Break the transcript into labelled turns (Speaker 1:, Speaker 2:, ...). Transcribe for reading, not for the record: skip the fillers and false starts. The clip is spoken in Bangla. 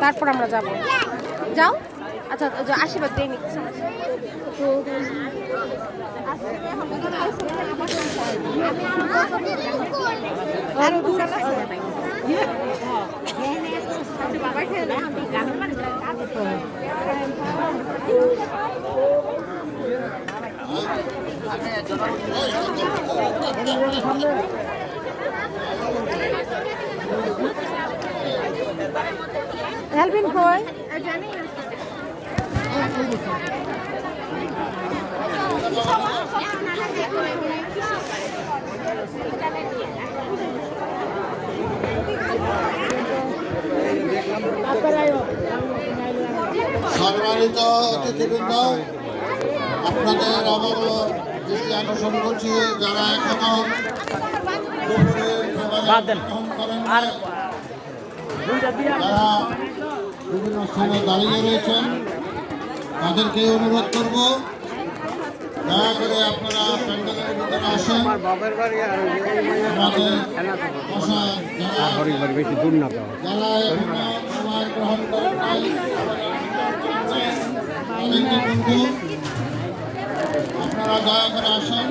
Speaker 1: তারপর আমরা যাব। যাও। আচ্ছা আশীর্বাদ দিয়ে নি। হেলবিন কই
Speaker 2: সম্মানিত অতিথিবৃন্দ, আপনাদের আবারও দৃষ্টি আকর্ষণ করছি যারা এখনো যারা বিভিন্ন স্থানে দাঁড়িয়ে রয়েছেন তাদেরকে অনুরোধ করব দয়া করে আপনারা প্যান্ডেলের ভিতরে আসেন। আমাদের যারা এখনো সময় গ্রহণ করেন নাই বন্ধু আপনারা দয়া করে আসেন।